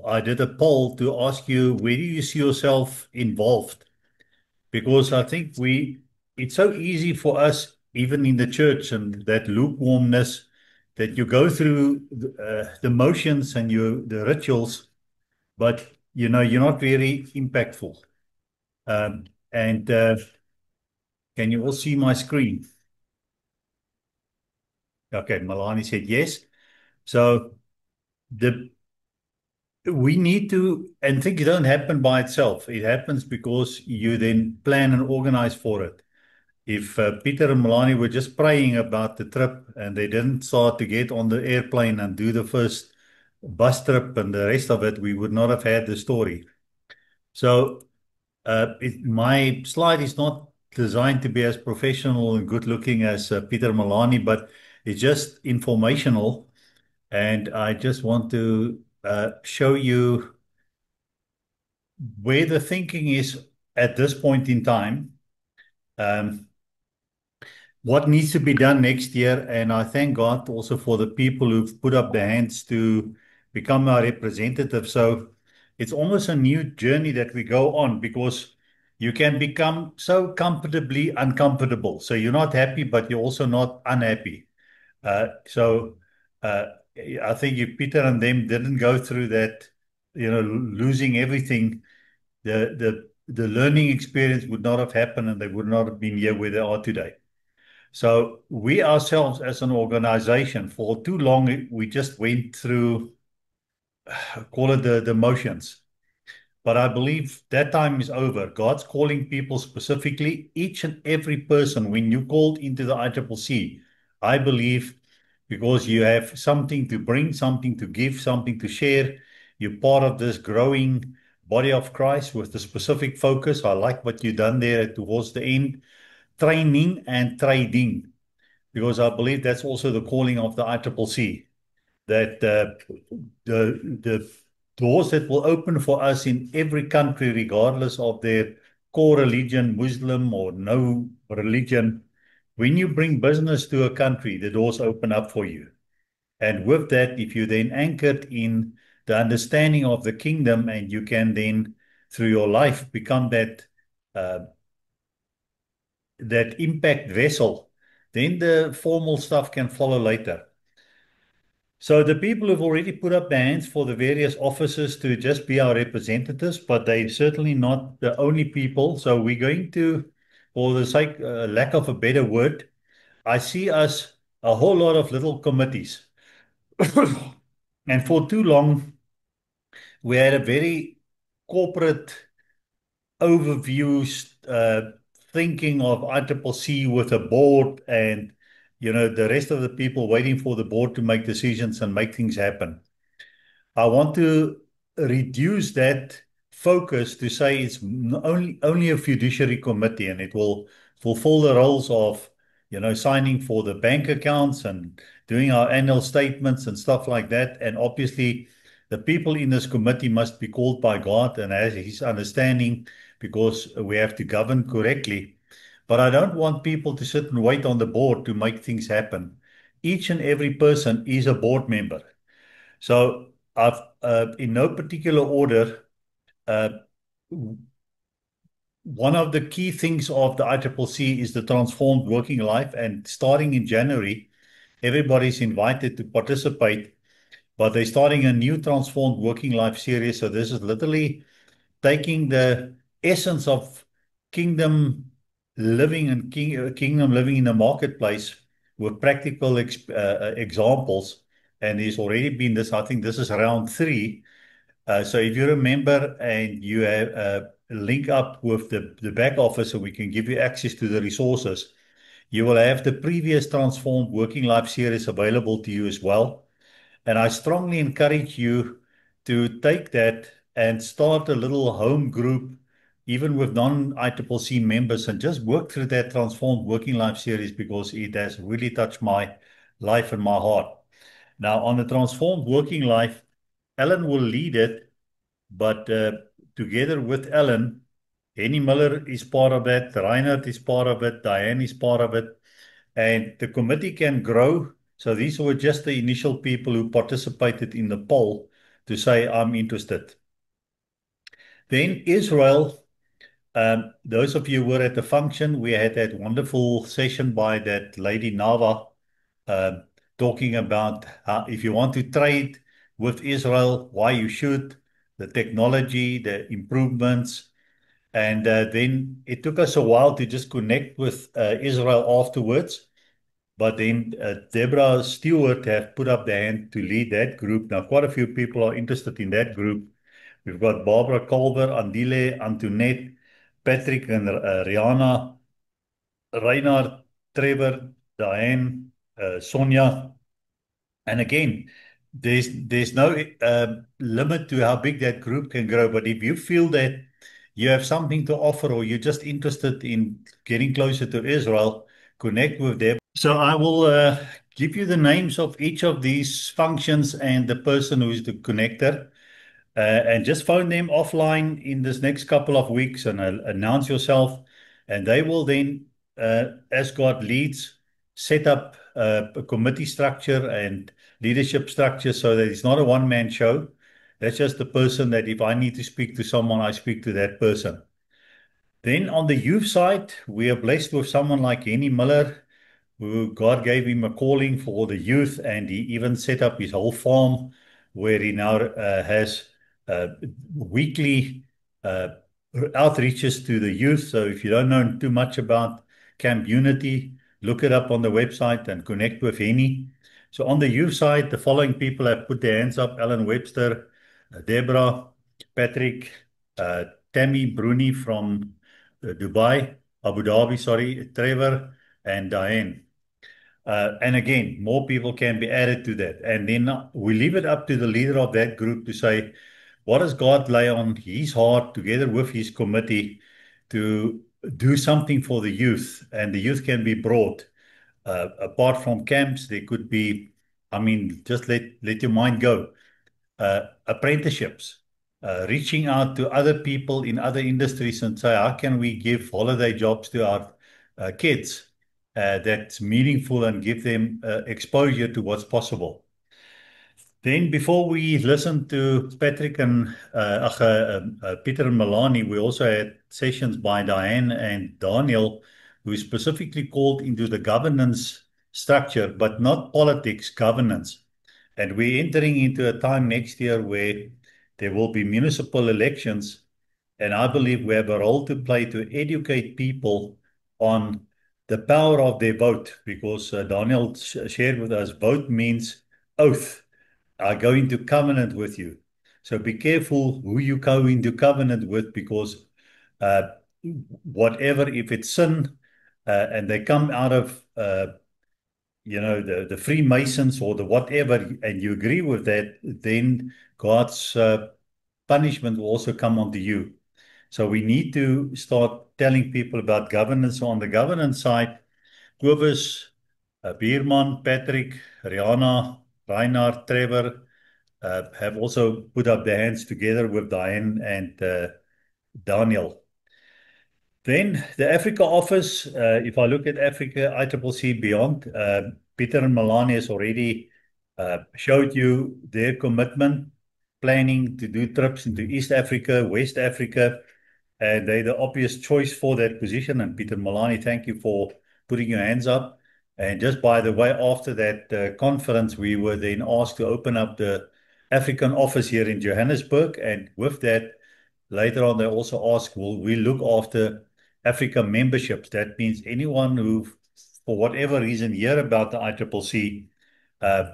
I did a poll to ask you, where do you see yourself involved? Because I think it's so easy for us, even in the church, and that lukewarmness that you go through the motions and the rituals, but you're not very impactful. And can you all see my screen? Okay, Malani said yes. So the we need to, and things don't happen by itself. It happens because you then plan and organize for it. If Peter and Melanie were just praying about the trip and they didn't start to get on the airplane and do the first bus trip and the rest of it, we would not have had the story. So my slide is not designed to be as professional and good looking as Peter Milani, but it's just informational. And I just want to show you where the thinking is at this point in time. Um, what needs to be done next year. And I thank God also for the people who've put up their hands to become our representative. So it's almost a new journey that we go on because you can become so comfortably uncomfortable. So you're not happy, but you're also not unhappy. So uh, I think if Peter and them didn't go through that, losing everything, the learning experience would not have happened and they would not have been here where they are today. So we ourselves as an organization, for too long, we just went through, call it the motions. But I believe that time is over. God's calling people specifically, each and every person, when you called into the ICCC, I believe because you have something to bring, something to give, something to share. You're part of this growing body of Christ with the specific focus. I like what you've done there towards the end, training and trading, because I believe that's also the calling of the ICCC, that the doors that will open for us in every country, regardless of their core religion, Muslim or no religion, when you bring business to a country, the doors open up for you. And with that, if you then anchored in the understanding of the kingdom, and you can then, through your life, become uh, that impact vessel, then the formal stuff can follow later. So the people who've already put up their hands for the various offices to just be our representatives, but they're certainly not the only people. So we're going to, for the sake, lack of a better word, I see us a whole lot of little committees. And for too long, we had a very corporate overview thinking of ICCC with a board and the rest of the people waiting for the board to make decisions and make things happen. I want to reduce that focus to say it's only a fiduciary committee and it will fulfill the roles of signing for the bank accounts and doing our annual statements and stuff like that. And obviously the people in this committee must be called by God and has his understanding, because we have to govern correctly. But I don't want people to sit and wait on the board to make things happen. Each and every person is a board member. So I've, in no particular order, uh, one of the key things of the ICCC is the transformed working life. And starting in January, everybody's invited to participate, but they're starting a new transformed working life series. So this is literally taking the essence of kingdom living and kingdom living in the marketplace with practical examples. And there's already been this, I think this is round three. So if you remember and you have link up with the back office so we can give you access to the resources, you will have the previous transformed working life series available to you as well. And I strongly encourage you to take that and start a little home group, even with non-ICCC members, and just work through that transformed working life series because it has really touched my life and my heart. Now, on the transformed working life, Ellen will lead it, but together with Ellen, Henny Miller is part of that, Reinhard is part of it, Diane is part of it, and the committee can grow. So these were just the initial people who participated in the poll. to say, I'm interested. Then Israel, those of you who were at the function, we had that wonderful session by that lady Nava, uh, talking about how, if you want to trade with Israel, why you should, the technology, the improvements. And then it took us a while to just connect with Israel afterwards. But then Deborah Stewart have put up their hand to lead that group. Now, quite a few people are interested in that group. We've got Barbara Culver, Andile, Antoinette, Patrick and Rihanna, Reinhard, Trevor, Diane, Sonia. And again, there's no limit to how big that group can grow. But if you feel that you have something to offer or you're just interested in getting closer to Israel, connect with them. So I will give you the names of each of these functions and the person who is the connector. And just phone them offline in this next couple of weeks and announce yourself. And they will then, as God leads, set up a committee structure and leadership structure so that it's not a one-man show. That's just the person that if I need to speak to someone, I speak to that person. Then on the youth side, we are blessed with someone like Henny Miller, who God gave him a calling for the youth, and he even set up his whole farm where he now has uh, weekly uh, outreaches to the youth. So if you don't know too much about Camp Unity, look it up on the website and connect with Henny. So on the youth side, the following people have put their hands up: Alan Webster, Deborah, Patrick, uh, Tammy Bruni from Dubai, Abu Dhabi, sorry, Trevor, and Diane. And again, more people can be added to that. And then we leave it up to the leader of that group to say, what does God lay on his heart together with his committee to do something for the youth? And the youth can be brought. Apart from camps, there could be, I mean, just let your mind go. Apprenticeships, reaching out to other people in other industries and say, how can we give holiday jobs to our kids that's meaningful and give them exposure to what's possible? Then, before we listened to Patrick and Peter and Milani, we also had sessions by Diane and Daniel, who specifically called into the governance structure, but not politics, governance. And we're entering into a time next year where there will be municipal elections. And I believe we have a role to play to educate people on the power of their vote, because Daniel shared with us vote means oath. I go into covenant with you. So be careful who you go into covenant with, because uh, whatever, if it's sin and they come out of the Freemasons or the whatever, and you agree with that, then God's punishment will also come onto you. So we need to start telling people about governance. So on the governance side, Cobus, Bierman, Patrick, Rihanna, Reinhard, Trevor have also put up their hands together with Diane and Daniel. Then the Africa office, if I look at Africa, ICCC Beyond, Peter and Milani has already showed you their commitment, planning to do trips into East Africa, West Africa, and they're the obvious choice for that position. And Peter Milani, thank you for putting your hands up. And just by the way, after that conference, we were then asked to open up the African office here in Johannesburg. And with that, later on, they also asked, will we look after Africa memberships? That means anyone who, for whatever reason, hear about the ICCC, uh,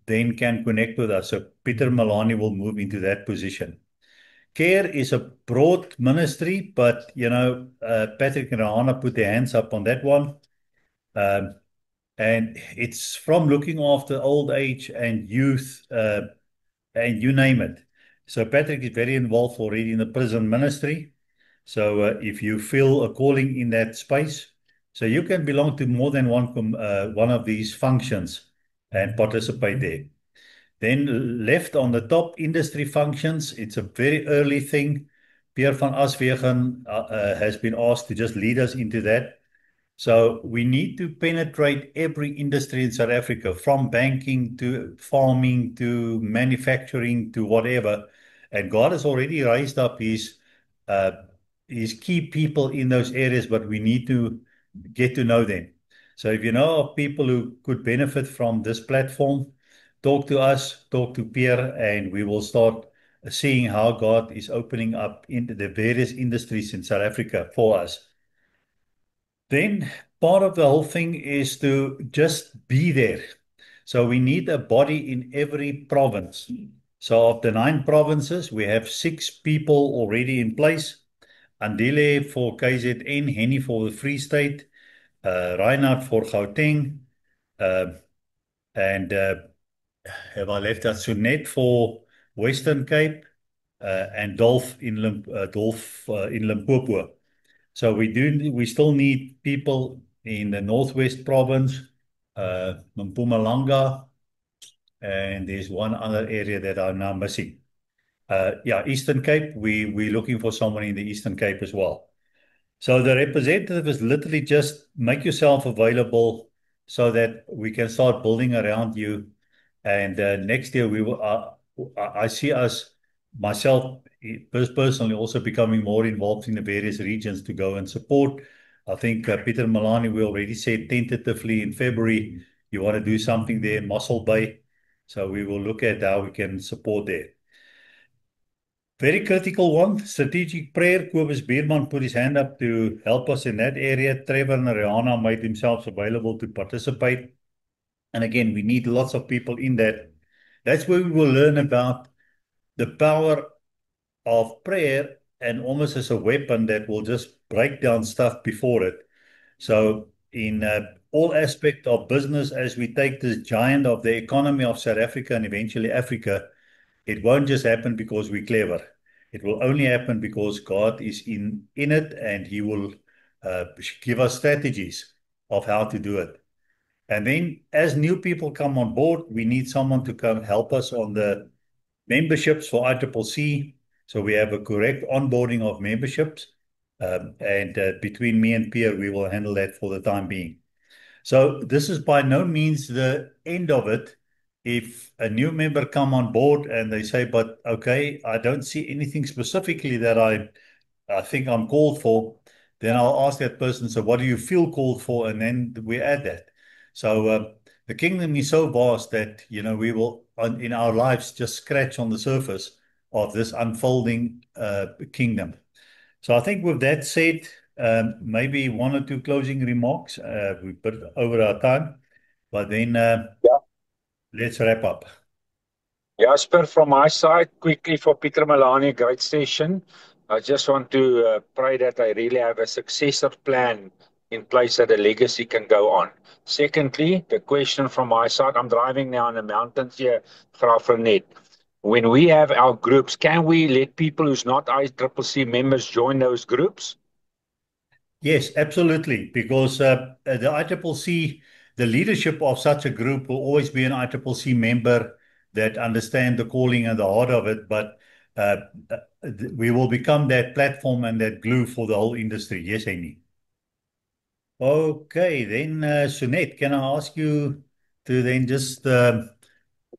then can connect with us. So Peter Milani will move into that position. Care is a broad ministry, but Patrick and Rahana put their hands up on that one. Um, and it's from looking after old age and youth, and you name it. So Patrick is very involved already in the prison ministry. So if you feel a calling in that space, so you can belong to more than one of these functions and participate there. Then left on the top, industry functions. It's a very early thing. Pierre van Aswegen has been asked to just lead us into that. So we need to penetrate every industry in South Africa, from banking to farming to manufacturing to whatever. And God has already raised up uh, his key people in those areas, but we need to get to know them. So if you know of people who could benefit from this platform, talk to us, talk to Pierre, and we will start seeing how God is opening up into the various industries in South Africa for us. Then part of the whole thing is to just be there. So we need a body in every province. So of the 9 provinces, we have 6 people already in place. Andile for KZN, Henny for the Free State, Reinhard for Gauteng, uh, and have I left out Sunet for Western Cape, and Dolph in Limpopo. So we still need people in the Northwest Province, Mpumalanga, and there's one other area that I'm now missing. Yeah, Eastern Cape. We're looking for someone in the Eastern Cape as well. So the representative is literally just make yourself available so that we can start building around you. And next year we will. I see us, myself personally, also becoming more involved in the various regions to go and support. I think Peter Malani, we already said tentatively in February you want to do something there in Mossel Bay. So we will look at how we can support there. Very critical one, strategic prayer. Kobus Bierman put his hand up to help us in that area. Trevor Nariana made themselves available to participate. And again, we need lots of people in that. That's where we will learn about the power of prayer and almost as a weapon that will just break down stuff before it. So in all aspects of business, as we take this giant of the economy of South Africa and eventually Africa, it won't just happen because we're clever. It will only happen because God is in it, and He will give us strategies of how to do it. And then as new people come on board, we need someone to come help us on the memberships for ICCC. So we have a correct onboarding of memberships. And between me and Pierre, we will handle that for the time being. So this is by no means the end of it. If a new member come on board and they say, but okay, I don't see anything specifically that I think I'm called for, then I'll ask that person, so what do you feel called for? And then we add that. So the kingdom is so vast that, we will, in our lives, just scratch on the surface of this unfolding kingdom. So I think with that said, maybe one or two closing remarks. We put over our time, but then Yeah. let's wrap up. Jasper, from my side, quickly for Peter Malani, great session. I just want to pray that I really have a successor plan in place that the legacy can go on. Secondly, the question from my side, I'm driving now in the mountains here, Graaff-Reinet. When we have our groups, can we let people who's not ICCC members join those groups? Yes, absolutely. Because the ICCC, the leadership of such a group will always be an ICCC member that understand the calling and the heart of it. But uh, we will become that platform and that glue for the whole industry. Yes, Amy. Okay, then Sunette, can I ask you to then just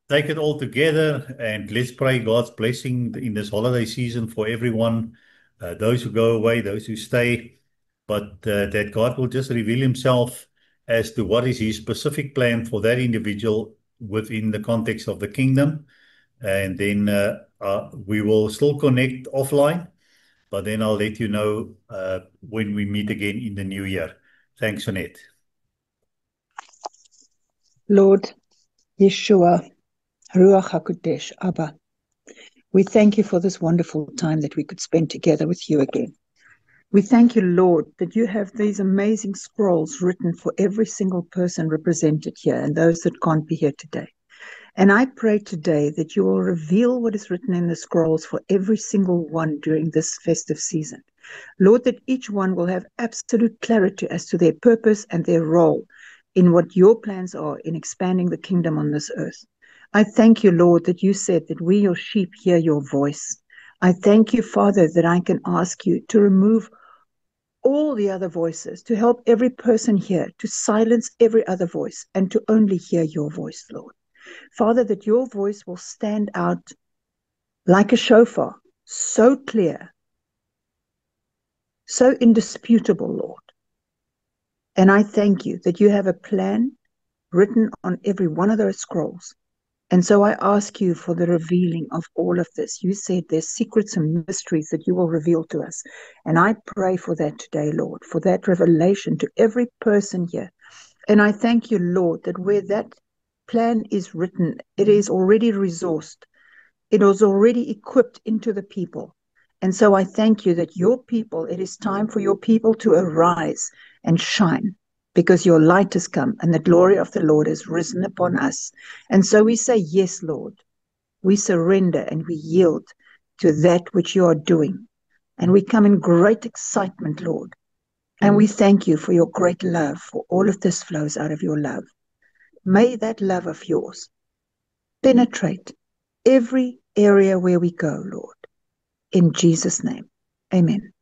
take it all together and let's pray God's blessing in this holiday season for everyone, those who go away, those who stay, but that God will just reveal Himself as to what is His specific plan for that individual within the context of the kingdom. And then we will still connect offline, but then I'll let you know when we meet again in the new year. Thanks, Annette. Lord, Yeshua, Ruach HaKodesh, Abba, we thank you for this wonderful time that we could spend together with you again. We thank you, Lord, that you have these amazing scrolls written for every single person represented here and those that can't be here today. And I pray today that you will reveal what is written in the scrolls for every single one during this festive season. Lord, that each one will have absolute clarity as to their purpose and their role in what your plans are in expanding the kingdom on this earth. I thank you, Lord, that you said that we, your sheep, hear your voice. I thank you, Father, that I can ask you to remove all the other voices, to help every person here to silence every other voice and to only hear your voice, Lord. Father, that your voice will stand out like a shofar, so clear, so indisputable, Lord. And I thank you that you have a plan written on every one of those scrolls. And so I ask you for the revealing of all of this. You said there's secrets and mysteries that you will reveal to us. And I pray for that today, Lord, for that revelation to every person here. And I thank you, Lord, that where that plan is written, it is already resourced. It was already equipped into the people. And so I thank you that your people, it is time for your people to arise and shine, because your light has come and the glory of the Lord has risen upon us. And so we say, yes, Lord, we surrender and we yield to that which you are doing. And we come in great excitement, Lord. And we thank you for your great love, for all of this flows out of your love. May that love of yours penetrate every area where we go, Lord. In Jesus' name, amen.